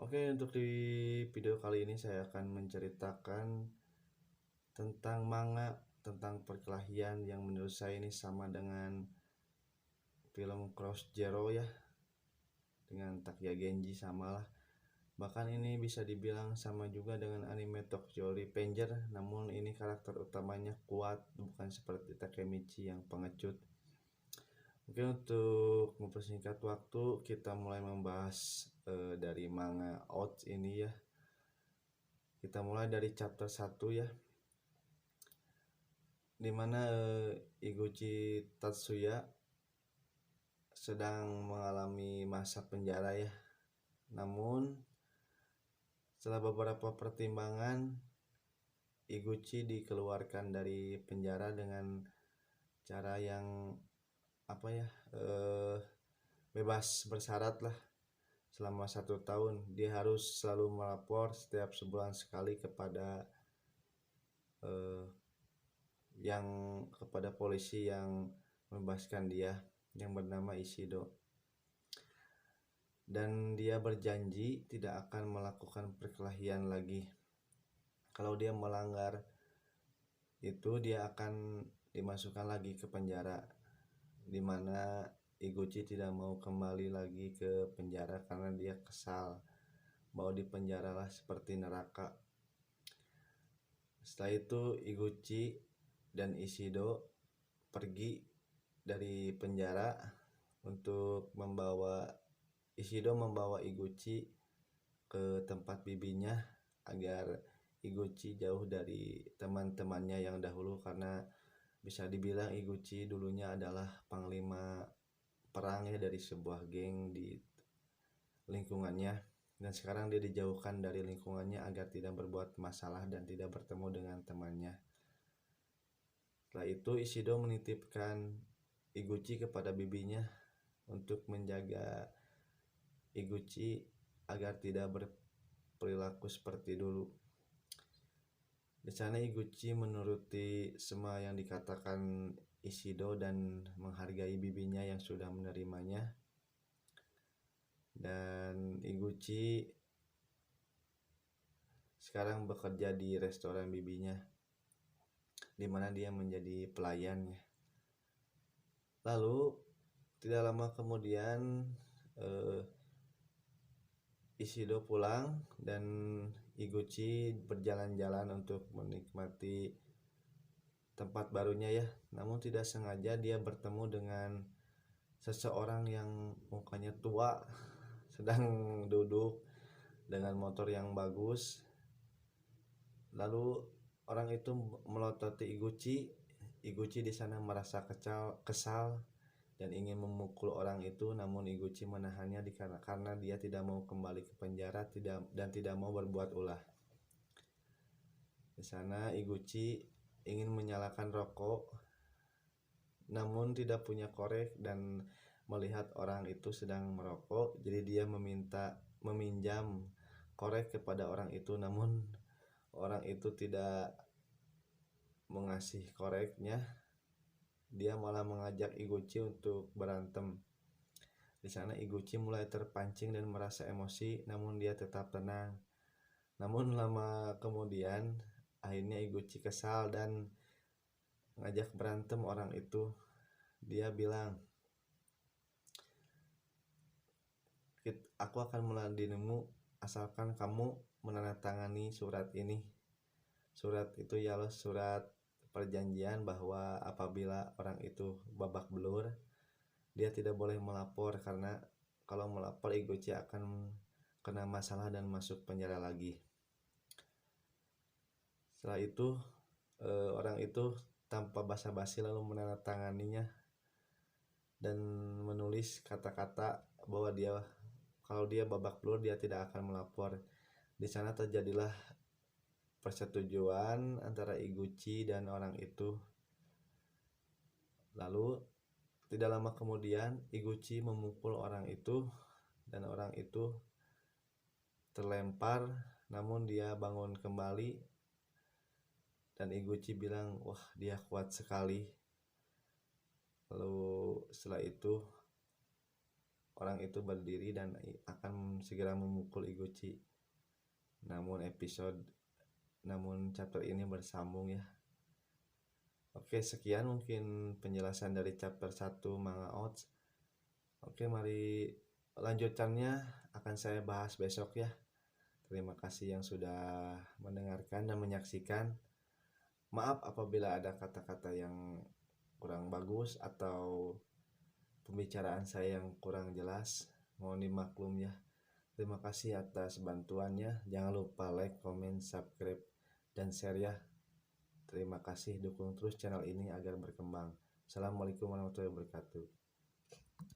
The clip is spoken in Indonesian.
Oke, untuk di video kali ini saya akan menceritakan tentang manga, tentang perkelahian yang menurut saya ini sama dengan film Cross Zero ya, dengan Takuya Genji samalah. Bahkan ini bisa dibilang sama juga dengan anime Tokyo Revenger, namun ini karakter utamanya kuat, bukan seperti Takemichi yang pengecut. Oke, untuk mempersingkat waktu, kita mulai membahas dari manga Out ini ya. Kita mulai dari chapter 1 ya, dimana Iguchi Tatsuya sedang mengalami masa penjara ya. Namun setelah beberapa pertimbangan, Iguchi dikeluarkan dari penjara dengan cara yang bebas bersyarat lah. Selama 1 tahun dia harus selalu melapor setiap sebulan sekali kepada polisi yang membebaskan dia, yang bernama Ishido. Dan dia berjanji tidak akan melakukan perkelahian lagi. Kalau dia melanggar itu, dia akan dimasukkan lagi ke penjara, dimana Iguchi tidak mau kembali lagi ke penjara karena dia kesal mau di penjara lah seperti neraka. Setelah itu Iguchi dan Ishido pergi dari penjara untuk Ishido membawa Iguchi ke tempat bibinya agar Iguchi jauh dari teman-temannya yang dahulu, karena bisa dibilang Iguchi dulunya adalah panglima perang ya dari sebuah geng di lingkungannya, dan sekarang dia dijauhkan dari lingkungannya agar tidak berbuat masalah dan tidak bertemu dengan temannya. Setelah itu Ishido menitipkan Iguchi kepada bibinya untuk menjaga Iguchi agar tidak berperilaku seperti dulu. Di sana Iguchi menuruti semua yang dikatakan Ishido dan menghargai bibinya yang sudah menerimanya. Dan Iguchi sekarang bekerja di restoran bibinya, di mana dia menjadi pelayannya. Lalu tidak lama kemudian Ishido pulang dan Iguchi berjalan-jalan untuk menikmati tempat barunya ya. Namun tidak sengaja dia bertemu dengan seseorang yang mukanya tua, sedang duduk dengan motor yang bagus. Lalu orang itu melototi Iguchi. Iguchi di sana merasa kesal dan ingin memukul orang itu, namun Iguchi menahannya karena dia tidak mau kembali ke penjara dan tidak mau berbuat ulah. Di sana Iguchi ingin menyalakan rokok, namun tidak punya korek dan melihat orang itu sedang merokok, jadi dia meminjam korek kepada orang itu, namun orang itu tidak mengasih koreknya. Dia malah mengajak Iguchi untuk berantem. Di sana Iguchi mulai terpancing dan merasa emosi, namun dia tetap tenang. Namun lama kemudian akhirnya Iguchi kesal dan ngajak berantem orang itu. Dia bilang, aku akan meladenimu asalkan kamu menandatangani surat ini. Surat itu ialah surat perjanjian bahwa apabila orang itu babak belur, dia tidak boleh melapor, karena kalau melapor Iguchi akan kena masalah dan masuk penjara lagi. Setelah itu orang itu tanpa basa-basi lalu menandatanganinya dan menulis kata-kata bahwa kalau dia babak belur dia tidak akan melapor. Di sana terjadilah persetujuan antara Iguchi dan orang itu. Lalu tidak lama kemudian Iguchi memukul orang itu dan orang itu terlempar, namun dia bangun kembali dan Iguchi bilang, wah dia kuat sekali. Lalu setelah itu orang itu berdiri dan akan segera memukul Iguchi. Namun chapter ini bersambung ya. Oke, sekian mungkin penjelasan dari chapter 1 Manga Oats. Oke, mari lanjutannya akan saya bahas besok ya. Terima kasih yang sudah mendengarkan dan menyaksikan. Maaf apabila ada kata-kata yang kurang bagus atau pembicaraan saya yang kurang jelas. Mohon dimaklum ya. Terima kasih atas bantuannya. Jangan lupa like, comment, subscribe, dan share ya. Terima kasih, dukung terus channel ini agar berkembang. Assalamualaikum warahmatullahi wabarakatuh.